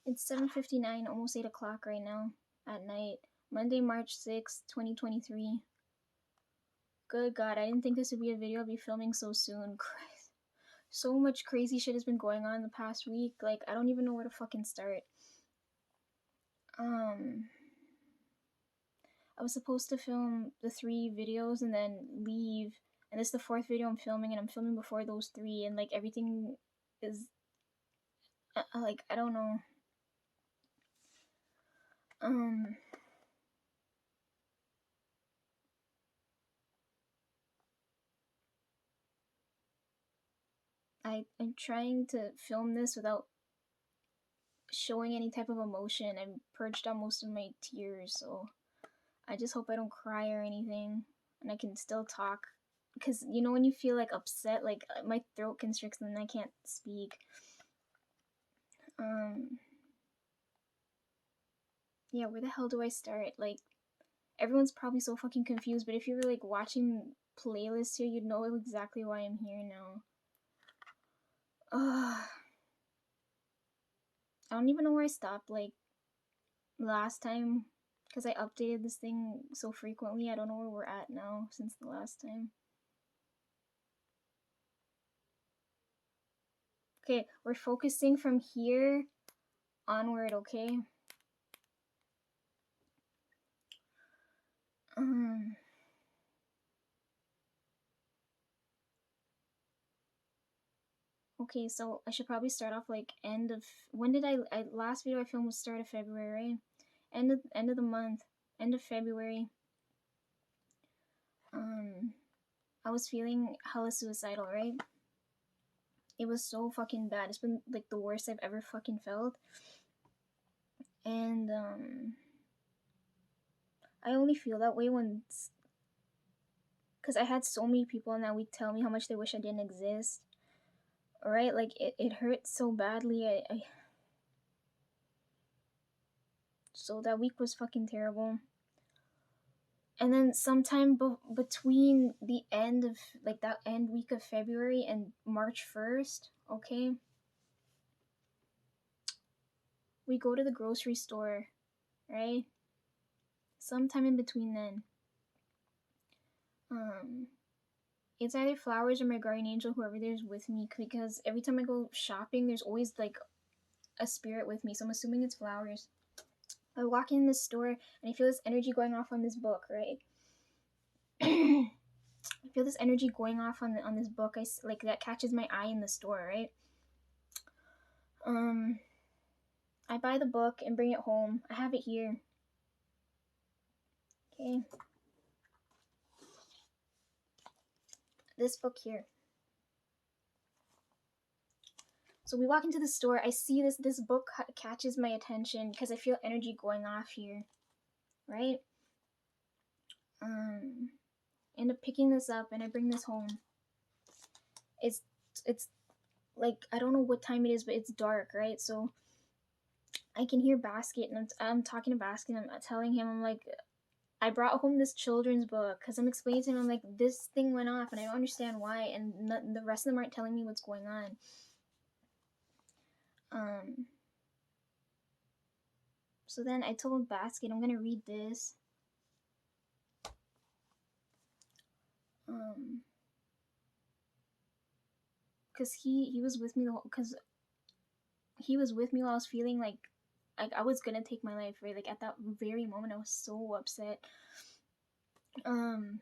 It's 7:59, almost 8 o'clock right now at night. Monday, March 6th, 2023. Good God, I didn't think this would be a video I'd be filming so soon. Christ. So much crazy shit has been going on the past week. Like, I don't even know where to fucking start. I was supposed to film the 3 videos and then leave. And this is the 4th video I'm filming, and I'm filming before those 3, and like everything is like, I don't know. I'm trying to film this without showing any type of emotion. I've purged out most of my tears, so I just hope I don't cry or anything, and I can still talk. Because, you know, when you feel like upset, like my throat constricts and I can't speak. Yeah, where the hell do I start? Like, everyone's probably so fucking confused, but if you were like watching playlists here, you'd know exactly why I'm here now. Ugh. I don't even know where I stopped, like, last time, because I updated this thing so frequently. I don't know where we're at now since the last time. Okay, we're focusing from here onward, okay? Okay, so I should probably start off like end of, when did I last video I filmed was start of February, right? End of the month, end of February. I was feeling hella suicidal, right? It was so fucking bad. It's been like the worst I've ever fucking felt. And I only feel that way when, because I had so many people in that week tell me how much they wish I didn't exist. Right? Like, it hurt so badly. So that week was fucking terrible. And then sometime between the end of, like, that end week of February and March 1st, okay, we go to the grocery store, right? Sometime in between then. It's either Flowers or my guardian angel, whoever there's with me, because every time I go shopping, there's always like a spirit with me, so I'm assuming it's Flowers. I walk in the store and I feel this energy going off on this book, right? I feel this energy going off on this book. Like, that catches my eye in the store, right? I buy the book and bring it home. I have it here. Okay. This book here. So we walk into the store. I see this book catches my attention because I feel energy going off here, right? End up picking this up and I bring this home. It's like, I don't know what time it is, but it's dark, right? So I can hear Basket, and I'm talking to Basket. I'm telling him, I'm like, I brought home this children's book, because I'm explaining to him, I'm like, this thing went off and I don't understand why, and the rest of them aren't telling me what's going on. So then I told Basket, I'm gonna read this. Because he was with me because he was with me while I was feeling like I was gonna take my life, right? Like, at that very moment I was so upset. But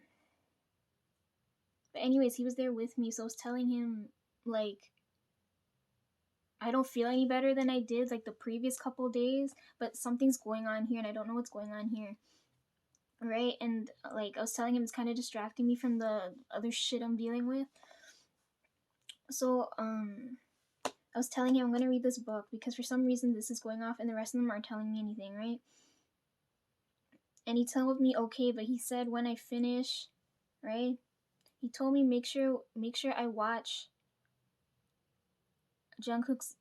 anyways, he was there with me, so I was telling him, like, I don't feel any better than I did like the previous couple days, but something's going on here and I don't know what's going on here, right? And like, I was telling him it's kind of distracting me from the other shit I'm dealing with. So I was telling him I'm gonna read this book because for some reason this is going off and the rest of them aren't telling me anything, right? And he told me okay, but he said when I finish, right? He told me make sure I watch Jungkook's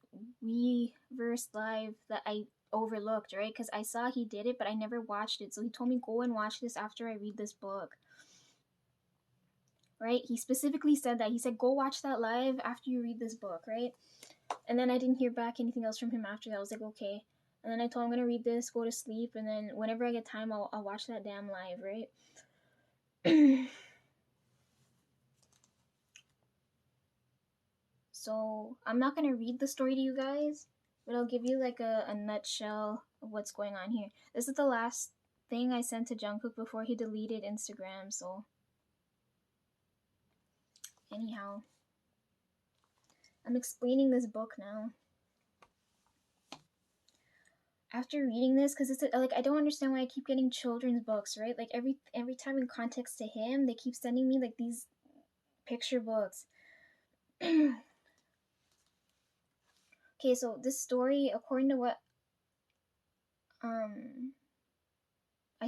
Weverse live that I overlooked, right? Because I saw he did it, but I never watched it. So he told me go and watch this after I read this book. Right? He specifically said that. He said go watch that live after you read this book, right? And then I didn't hear back anything else from him after that. I was like, okay. And then I told him I'm gonna read this, go to sleep, and then whenever I get time, I'll watch that damn live, right? So I'm not gonna read the story to you guys, but I'll give you like a nutshell of what's going on here. This is the last thing I sent to Jungkook before he deleted Instagram. So anyhow, I'm explaining this book now. After reading this, because it's like I don't understand why I keep getting children's books, right? Like every time in context to him, they keep sending me like these picture books. Okay, so this story, according to what I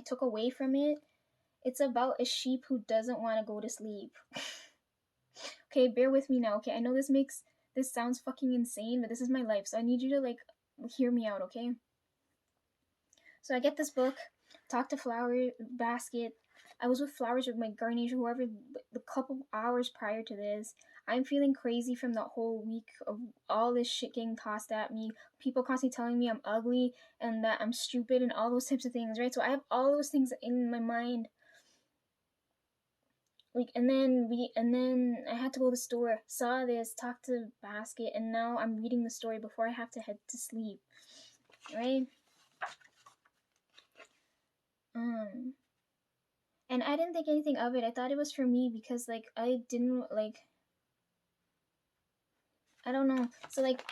took away from it, it's about a sheep who doesn't want to go to sleep. Okay, bear with me now. Okay, I know this sounds fucking insane, but this is my life, so I need you to like hear me out, okay? So I get this book, talk to Flower Basket. I was with Flowers with my Garnier, whoever, the couple hours prior to this. I'm feeling crazy from the whole week of all this shit getting tossed at me. People constantly telling me I'm ugly and that I'm stupid and all those types of things, right? So I have all those things in my mind. Like, and then I had to go to the store, saw this, talked to Basket, and now I'm reading the story before I have to head to sleep, right? And I didn't think anything of it. I thought it was for me because like I didn't like, I don't know. So like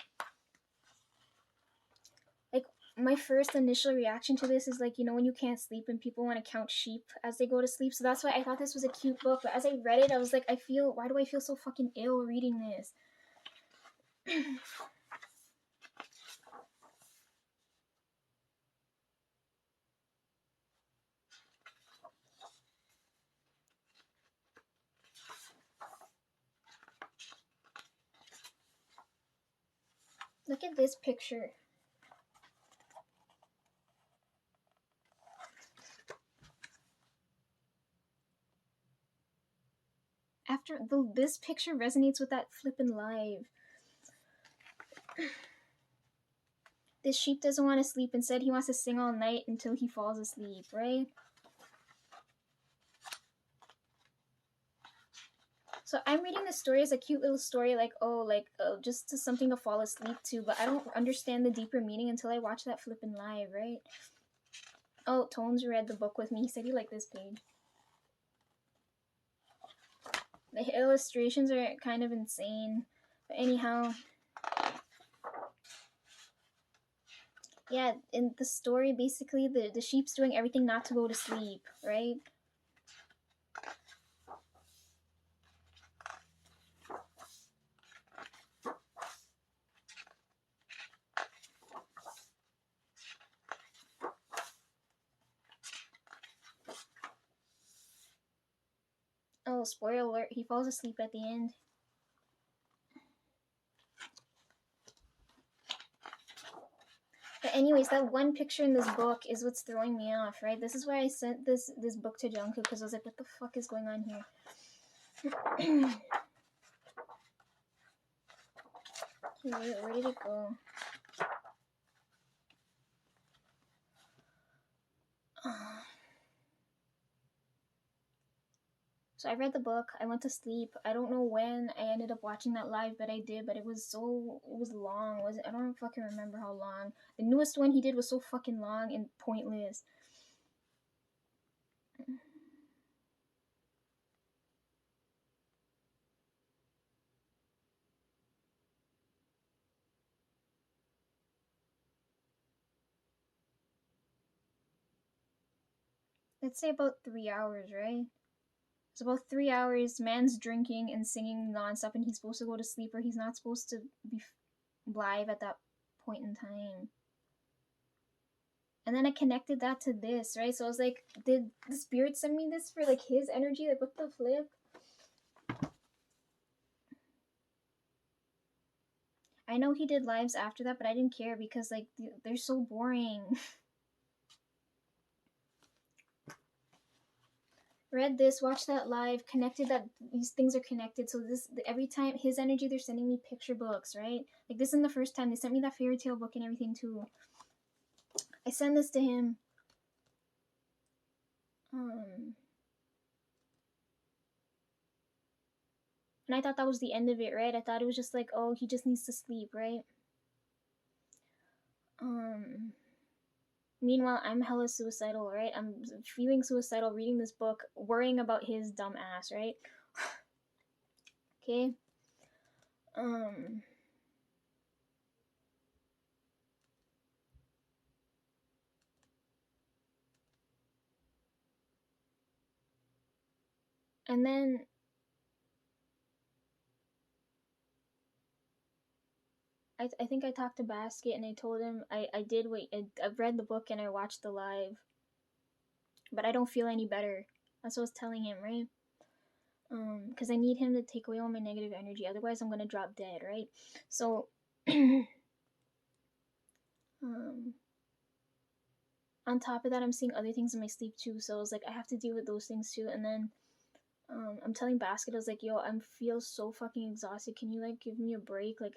my first initial reaction to this is like, you know, when you can't sleep and people want to count sheep as they go to sleep. So that's why I thought this was a cute book. But as I read it, I was like, why do I feel so fucking ill reading this? Look at this picture. This picture resonates with that flippin' live. This sheep doesn't want to sleep. Instead, he wants to sing all night until he falls asleep, right? So I'm reading the story as a cute little story, like, just something to fall asleep to, but I don't understand the deeper meaning until I watch that flippin' live, right? Oh, Tones read the book with me. He said he liked this page. The illustrations are kind of insane. But anyhow, yeah, in the story, basically, the sheep's doing everything not to go to sleep, right? Oh, spoiler alert, he falls asleep at the end. But anyways, that one picture in this book is what's throwing me off, right? This is why I sent this book to Jungkook, because I was like, what the fuck is going on here? Okay, where did it go? So I read the book, I went to sleep. I don't know when I ended up watching that live, but I did, but it was long. I don't fucking remember how long. The newest one he did was so fucking long and pointless. Let's say about 3 hours, right? It's about 3 hours. Man's drinking and singing nonstop, and he's supposed to go to sleep, or he's not supposed to be live at that point in time. And then I connected that to this, right? So I was like, did the spirit send me this for like his energy? Like, what the flip? I know he did lives after that, but I didn't care because like they're so boring. read this, watched that live, connected that these things are connected. So this every time his energy, they're sending me picture books, right? Like this isn't the first time they sent me that fairy tale book and everything too. I send this to him. And I thought that was the end of it, right? I thought it was just like, oh, he just needs to sleep, right? Meanwhile, I'm hella suicidal, right? I'm feeling suicidal reading this book, worrying about his dumb ass, right? Okay. And then I think I talked to Basket and I told him I did wait. I've read the book and I watched the live, but I don't feel any better. That's what I was telling him, right? Because I need him to take away all my negative energy. Otherwise, I'm gonna drop dead, right? So, on top of that, I'm seeing other things in my sleep too. So I was like, I have to deal with those things too. And then, I'm telling Basket, I was like, yo, I feel so fucking exhausted. Can you like give me a break? Like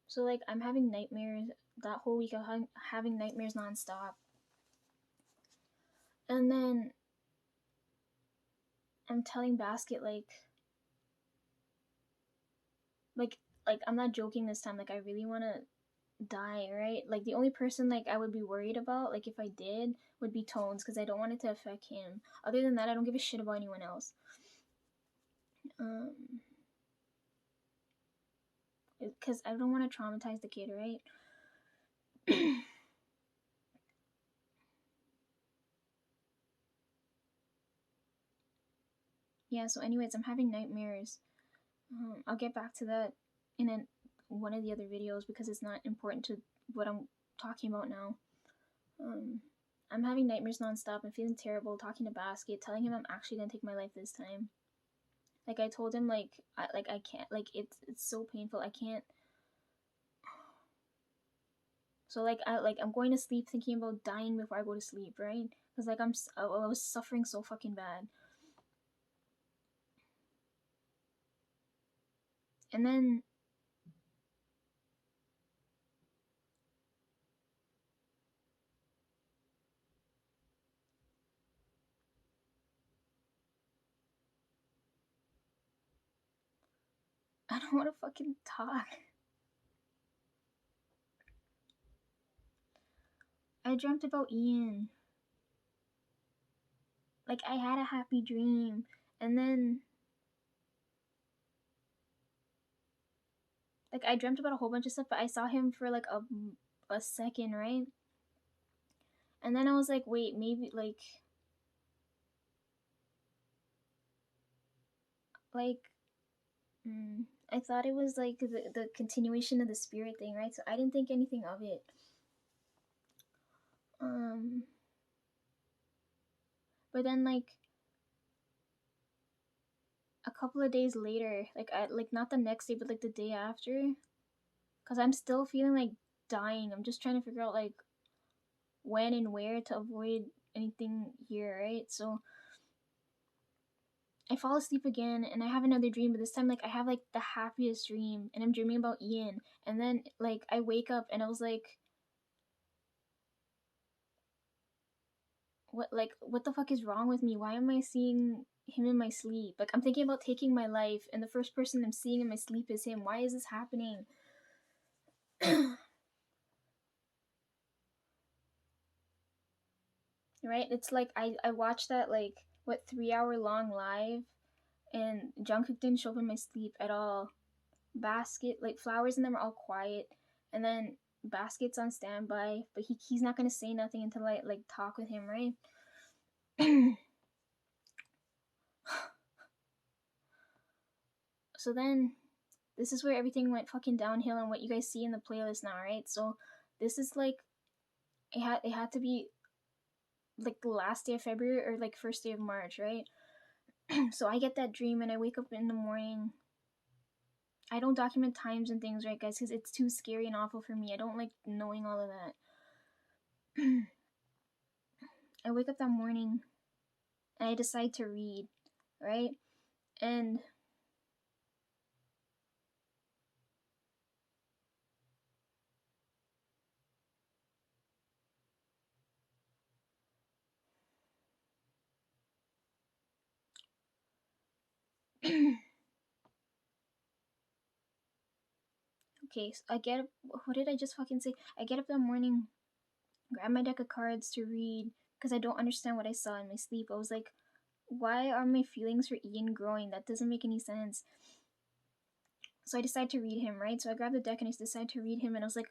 so like I'm having nightmares that whole week. I'm having nightmares nonstop. And then I'm telling Basket like I'm not joking this time. Like I really want to die, right? Like the only person like I would be worried about, like if I did, would be Tones because I don't want it to affect him. Other than that, I don't give a shit about anyone else. Because I don't want to traumatize the kid, right? Yeah. So, anyways, I'm having nightmares. I'll get back to that in one of the other videos because it's not important to what I'm talking about now. I'm having nightmares nonstop. I'm feeling terrible. Talking to Basket, telling him I'm actually gonna take my life this time. Like I told him, I can't. Like it's so painful. I can't. So I'm going to sleep thinking about dying before I go to sleep, right? Because like I was suffering so fucking bad. And then I don't want to fucking talk. I dreamt about Ian. Like I had a happy dream, and then like I dreamt about a whole bunch of stuff, but I saw him for like a second, right? And then I was like, wait, maybe like I thought it was like the continuation of the spirit thing, right? So I didn't think anything of it. But then like a couple of days later, like not the next day, but like the day after, because I'm still feeling like dying. I'm just trying to figure out like when and where to avoid anything here, right? So I fall asleep again and I have another dream, but this time like I have like the happiest dream and I'm dreaming about Ian. And then like I wake up and I was like what the fuck is wrong with me? Why am I seeing him in my sleep? Like I'm thinking about taking my life and the first person I'm seeing in my sleep is him. Why is this happening? Right? It's like I watched that like what 3 hour long live and Jungkook didn't show up in my sleep at all. Basket like Flowers and them are all quiet, and then Basket's on standby, but he's not gonna say nothing until I like talk with him, right? So then this is where everything went fucking downhill and what you guys see in the playlist now, right? So this is like it had to be like the last day of February or like first day of March, right? So I get that dream and I wake up in the morning. I don't document times and things, right, guys? Because it's too scary and awful for me. I don't like knowing all of that. I wake up that morning and I decide to read, right? And okay, so I get up. What did I just fucking say? I get up that morning, grab my deck of cards to read because I don't understand what I saw in my sleep. I was like, why are my feelings for Ian growing? That doesn't make any sense. So I decide to read him, right? So I grab the deck and I decide to read him, and I was like,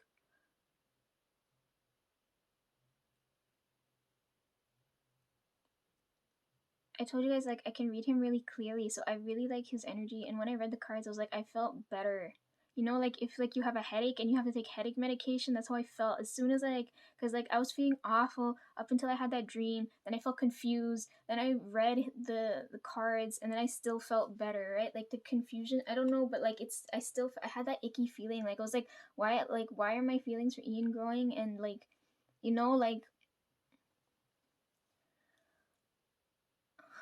I told you guys like I can read him really clearly, so I really like his energy. And when I read the cards, I was like, I felt better. You know, like if like you have a headache and you have to take headache medication, that's how I felt as soon as because like I was feeling awful up until I had that dream. Then I felt confused. Then I read the cards, and then I still felt better, right? Like the confusion, I don't know, but like I had that icky feeling. Like I was like why are my feelings for Ian growing? And like, you know, like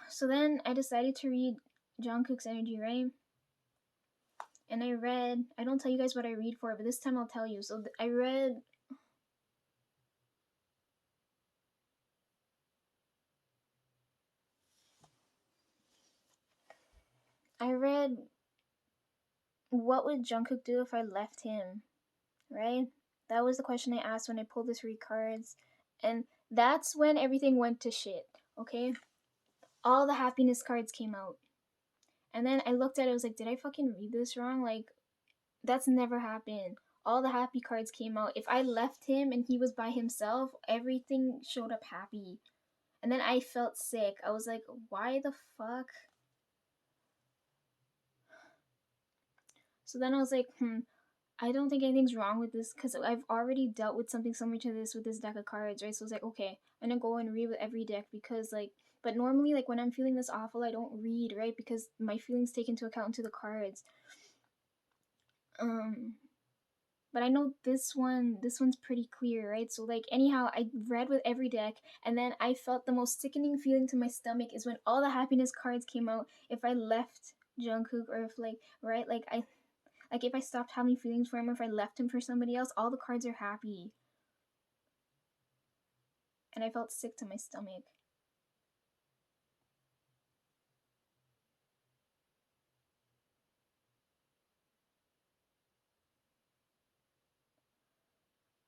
so then I decided to read Jungkook's energy, right? And I don't tell you guys what I read for, but this time I'll tell you. So I read what would Jungkook do if I left him, right? That was the question I asked when I pulled the three cards. And that's when everything went to shit, okay? All the happiness cards came out. And then I looked at it, I was like, did I fucking read this wrong? Like, that's never happened. All the happy cards came out. If I left him and he was by himself, everything showed up happy. And then I felt sick. I was like, why the fuck? So then I was like, I don't think anything's wrong with this because I've already dealt with something similar to this with this deck of cards, right? So I was like, okay, I'm gonna go and read with every deck because like, but normally like when I'm feeling this awful, I don't read, right? Because my feelings take into account into the cards. But I know this one's pretty clear, right? So like anyhow, I read with every deck, and then I felt the most sickening feeling to my stomach is when all the happiness cards came out. If I left Jungkook, or if like right, like if I stopped having feelings for him, or if I left him for somebody else, all the cards are happy, and I felt sick to my stomach.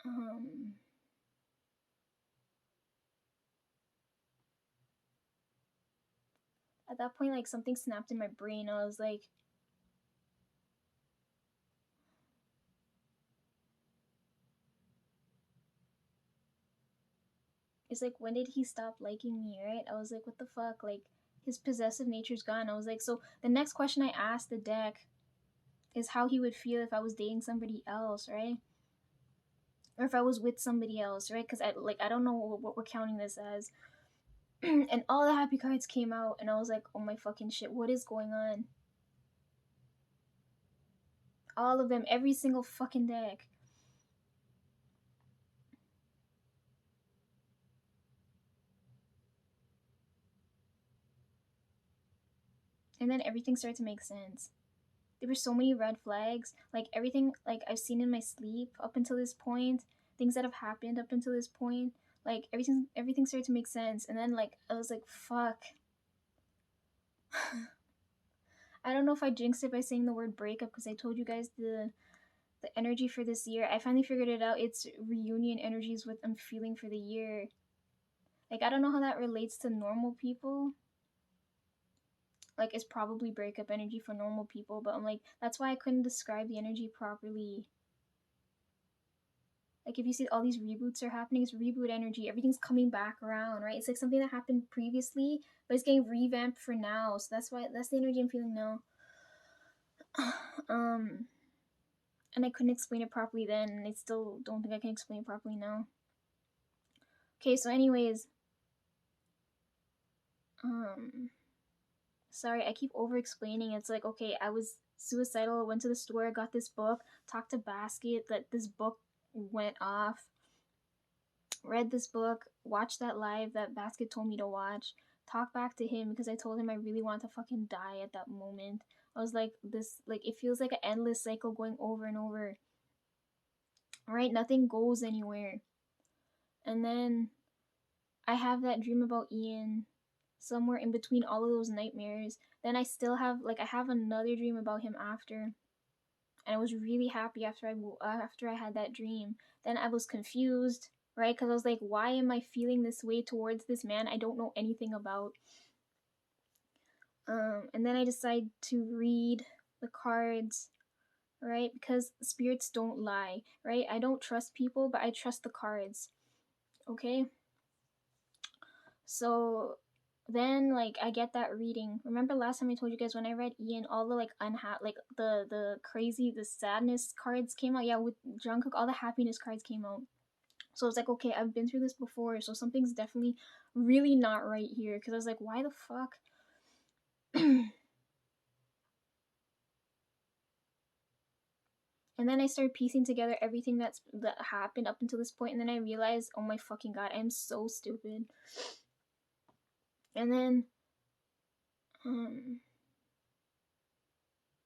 Um, at that point, like something snapped in my brain. I was like, it's like, when did he stop liking me, right? I was like, what the fuck? Like, his possessive nature's gone. I was like, so the next question I asked the deck is how he would feel if I was dating somebody else, right? Or if I was with somebody else, right? Because I don't know what we're counting this as. And all the happy cards came out, and I was like, oh my fucking shit, what is going on? All of them, every single fucking deck. And then everything started to make sense. There were so many red flags. Like everything like I've seen in my sleep up until this point, things that have happened up until this point, like everything started to make sense. And then like I was like, fuck. I don't know if I jinxed it by saying the word breakup because I told you guys the energy for this year. I finally figured it out. It's reunion energies with I'm feeling for the year. Like I don't know how that relates to normal people. Like it's probably breakup energy for normal people, but I'm like that's why I couldn't describe the energy properly. Like if you see all these reboots are happening, it's reboot energy. Everything's coming back around, right? It's like something that happened previously, but it's getting revamped for now. So that's the energy I'm feeling now. um and I couldn't explain it properly then, and I still don't think I can explain it properly now. Okay, so anyways, um sorry, I keep over explaining. It's like, okay, I was suicidal. Went to the store, got this book, talked to Basket that this book went off, read this book, watched that live that Basket told me to watch, talk back to him because I told him I really want to fucking die at that moment. I was like, this, like, it feels like an endless cycle going over and over. Right? Nothing goes anywhere. And then I have that dream about Ian somewhere in between all of those nightmares. Then I still have, like, I have another dream about him after. And I was really happy after I had that dream. Then I was confused, right? Because I was like, why am I feeling this way towards this man I don't know anything about? And then I decide to read the cards, right? Because spirits don't lie, right? I don't trust people, but I trust the cards. Okay? So then, like, I get that reading. Remember last time I told you guys when I read Ian, all the like like the crazy, the sadness cards came out. Yeah, with Jungkook, all the happiness cards came out. So I was like, okay, I've been through this before, so something's definitely really not right here. Because I was like, why the fuck? And then I started piecing together everything that happened up until this point, and then I realized, oh my fucking god, I'm so stupid. And then,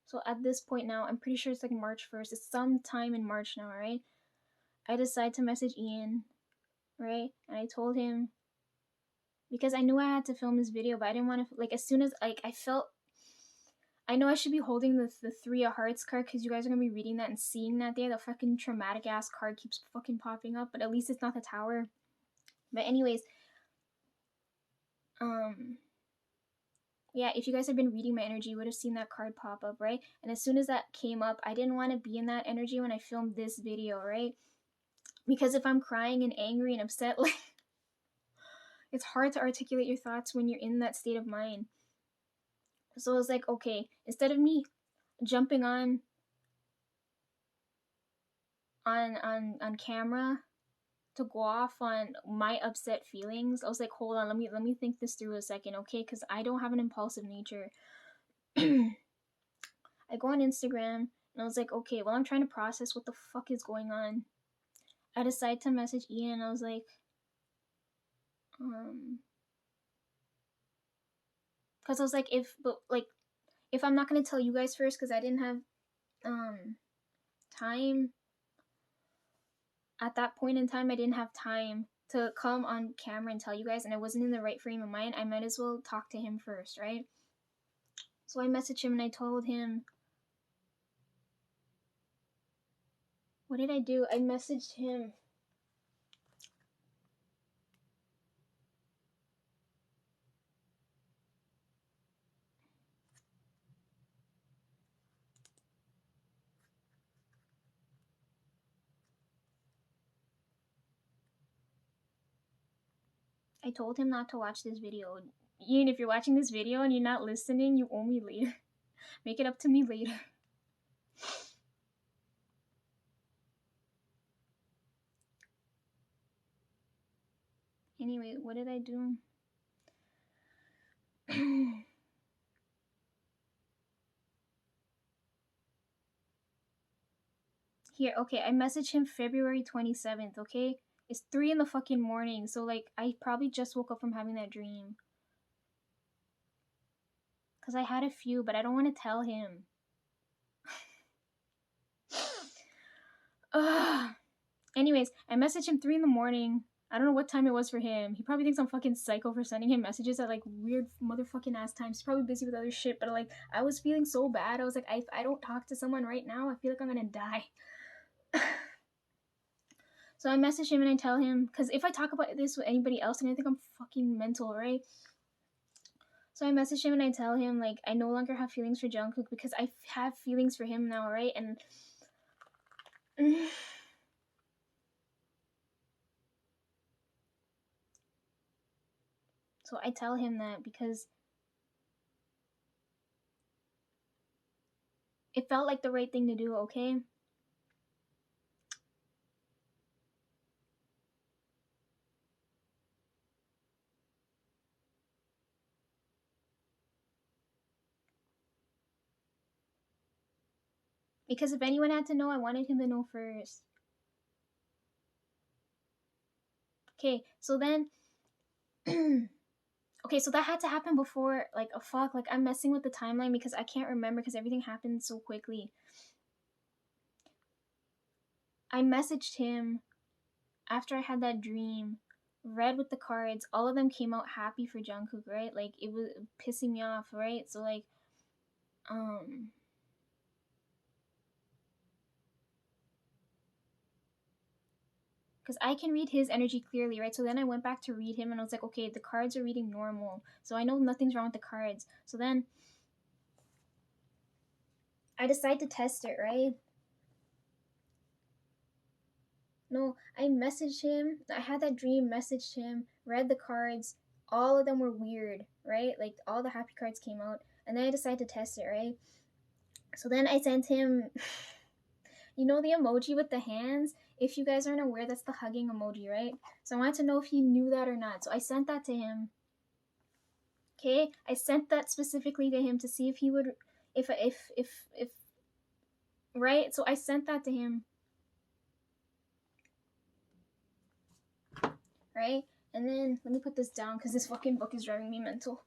so at this point now, I'm pretty sure it's like March 1st. It's sometime in March now, right? I decide to message Ian, right? And I told him because I knew I had to film this video, but I didn't want to like as soon as like I felt. I know I should be holding the Three of Hearts card because you guys are gonna be reading that and seeing that there. The fucking traumatic ass card keeps fucking popping up, but at least it's not the Tower. But anyways, yeah, if you guys have been reading my energy, you would have seen that card pop up, right? And as soon as that came up, I didn't want to be in that energy when I filmed this video, right? Because if I'm crying and angry and upset, like, it's hard to articulate your thoughts when you're in that state of mind. So I was like, okay, instead of me jumping on camera to go off on my upset feelings, I was like, hold on, let me think this through a second, okay? Because I don't have an impulsive nature. I go on Instagram and I was like, okay, well, I'm trying to process what the fuck is going on. I decide to message Ian. I was like, because I was like, if I'm not gonna tell you guys first, because I didn't have time at that point in time. I didn't have time to come on camera and tell you guys, and I wasn't in the right frame of mind. I might as well talk to him first, right? So I messaged him and I told him, what did I do? I messaged him. I told him not to watch this video. Ian, if you're watching this video and you're not listening, you owe me later. Make it up to me later. Anyway, what did I do? Here, okay, I messaged him February 27th, okay? It's 3 in the fucking morning, so like I probably just woke up from having that dream. Cause I had a few, but I don't want to tell him. Ugh. Anyways, I messaged him 3 in the morning. I don't know what time it was for him. He probably thinks I'm fucking psycho for sending him messages at like weird motherfucking ass times. He's probably busy with other shit, but like I was feeling so bad. I was like, if I don't talk to someone right now, I feel like I'm gonna die. So I message him and I tell him, because if I talk about this with anybody else, then I think I'm fucking mental, right? So I message him and I tell him, like, I no longer have feelings for Jungkook because I have feelings for him now, right? And so I tell him that because it felt like the right thing to do, okay? Because if anyone had to know, I wanted him to know first. Okay, so then okay, so that had to happen before, like, oh fuck, like I'm messing with the timeline because I can't remember because everything happened so quickly. I messaged him after I had that dream, read with the cards, all of them came out happy for Jungkook, right? Like it was pissing me off, right? So like because I can read his energy clearly, right? So then I went back to read him and I was like, okay, the cards are reading normal. So I know nothing's wrong with the cards. So then I decide to test it, right? No, I messaged him. I had that dream, messaged him, read the cards. All of them were weird, right? Like all the happy cards came out. And then I decided to test it, right? So then I sent him, you know, the emoji with the hands? If you guys aren't aware, that's the hugging emoji, right? So I wanted to know if he knew that or not. So I sent that to him. Okay? I sent that specifically to him to see if he would, if, right? So I sent that to him. Right? And then let me put this down because this fucking book is driving me mental.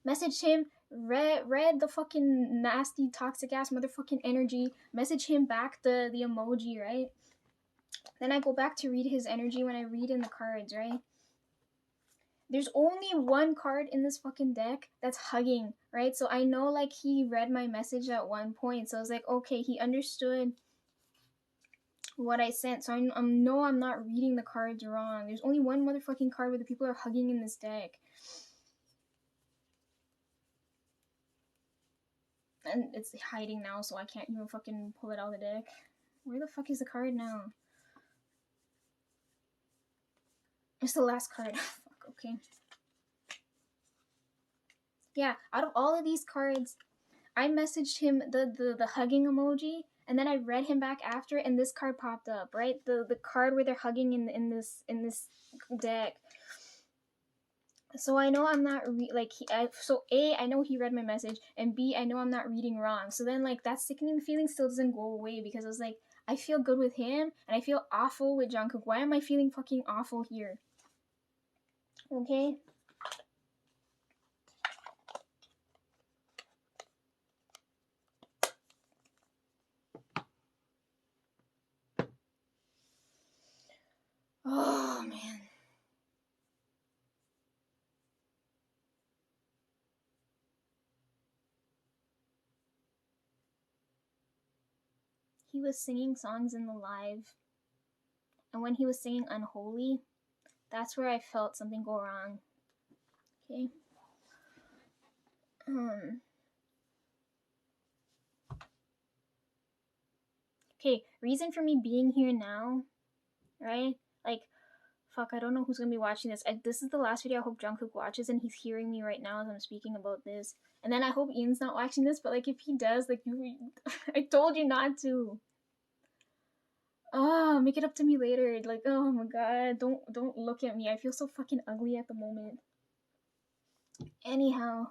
Messaged him, read the fucking nasty toxic ass motherfucking energy, message him back the emoji, right? Then I go back to read his energy when I read in the cards, right? There's only one card in this fucking deck that's hugging, right? So I know like he read my message at one point. So I was like, okay, he understood what I sent. So I know I'm not reading the cards wrong. There's only one motherfucking card where the people are hugging in this deck. And it's hiding now, so I can't even fucking pull it out of the deck. Where the fuck is the card now? It's the last card. Fuck, okay. Yeah, out of all of these cards, I messaged him the hugging emoji, and then I read him back after, and this card popped up, right? The card where they're hugging in this deck. So I know I'm not so A, I know he read my message, and B, I know I'm not reading wrong. So then like that sickening feeling still doesn't go away because I was like, I feel good with him and I feel awful with Jungkook. Why am I feeling fucking awful here? Okay. Oh man. He was singing songs in the live, and when he was singing Unholy, that's where I felt something go wrong. Okay. Okay, reason for me being here now, right? Like, fuck, I don't know who's gonna be watching this. This is the last video I hope Jungkook watches, and he's hearing me right now as I'm speaking about this. And then I hope Ian's not watching this, but like if he does, like I told you not to. Oh, make it up to me later. Like, oh my god, don't look at me. I feel so fucking ugly at the moment. Anyhow.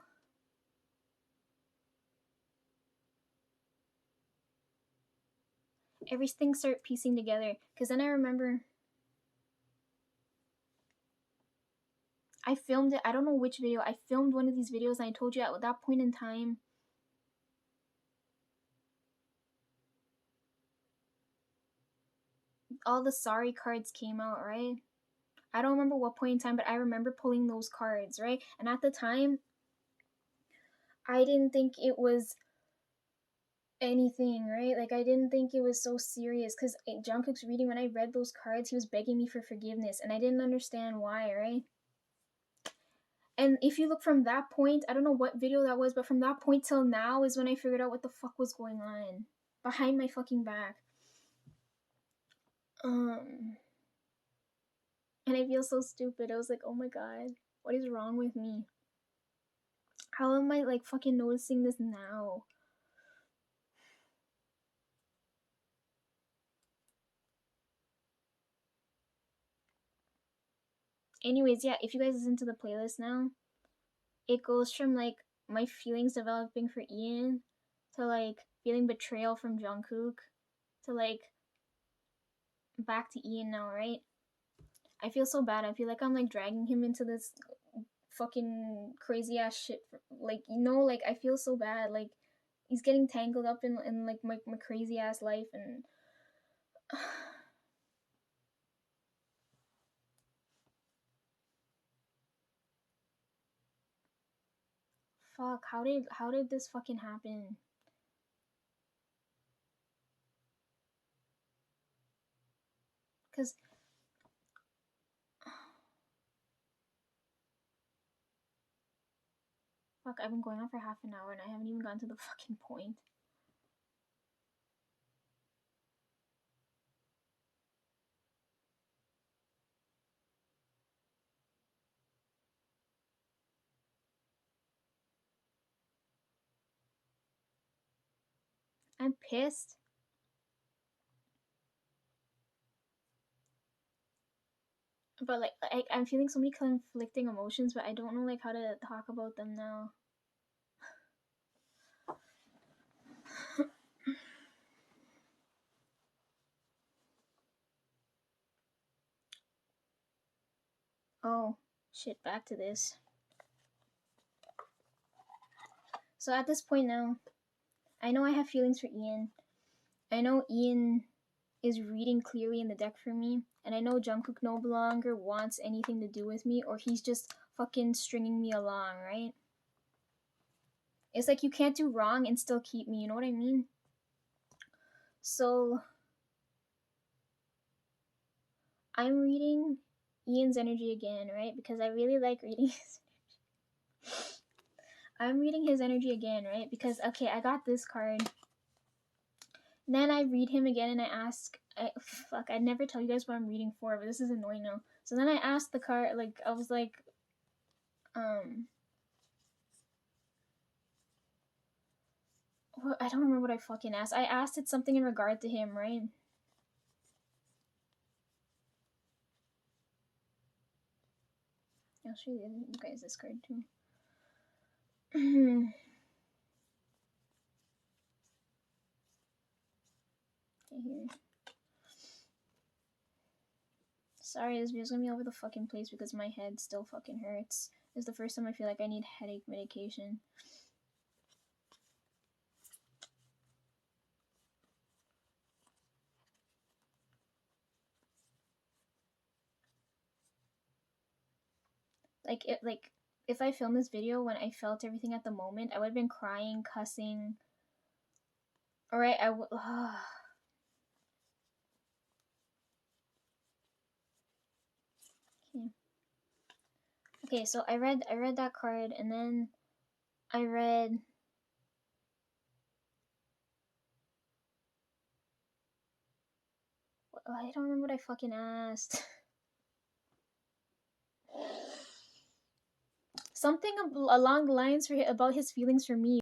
Everything started piecing together. Because then I remember I filmed it. I don't know which video. I filmed one of these videos and I told you at that point in time, all the sorry cards came out, right? I don't remember what point in time, but I remember pulling those cards, right? And at the time, I didn't think it was anything, right? Like I didn't think it was so serious because Jungkook's reading, when I read those cards, he was begging me for forgiveness, and I didn't understand why, right? And if you look from that point, I don't know what video that was, but from that point till now is when I figured out what the fuck was going on behind my fucking back. And I feel so stupid. I was like, oh my god, what is wrong with me? How am I like fucking noticing this now? Anyways, yeah, if you guys listen to the playlist now, it goes from like my feelings developing for Ian to like feeling betrayal from Jungkook to like back to Ian now, right? I feel so bad. I feel like I'm like dragging him into this fucking crazy ass shit. Like, you know, like I feel so bad. Like he's getting tangled up in like my crazy ass life and fuck, how did this fucking happen? Cuz fuck, I've been going on for half an hour and I haven't even gotten to the fucking point. I'm pissed. But like I'm feeling so many conflicting emotions, but I don't know like how to talk about them now. Oh, shit, back to this. So at this point now, I know I have feelings for Ian. I know Ian is reading clearly in the deck for me, and I know Jungkook no longer wants anything to do with me, or he's just fucking stringing me along, right? It's like you can't do wrong and still keep me, you know what I mean? So I'm reading Ian's energy again, right? Because I really like reading his I'm reading his energy again, right? Because okay, I got this card. Then I read him again and I ask fuck, I never tell you guys what I'm reading for, but this is annoying now. So then I asked the card, like I was like, I don't remember what I fucking asked. I asked it something in regard to him, right? I'll show you guys this card too. Okay, here. Sorry, this video's gonna be over the fucking place because my head still fucking hurts. It's the first time I feel like I need headache medication. Like if I filmed this video when I felt everything at the moment, I would have been crying, cussing. Alright, I would. Okay. Okay, so I read that card and then I read I don't remember what I fucking asked. Something along the lines about his feelings for me.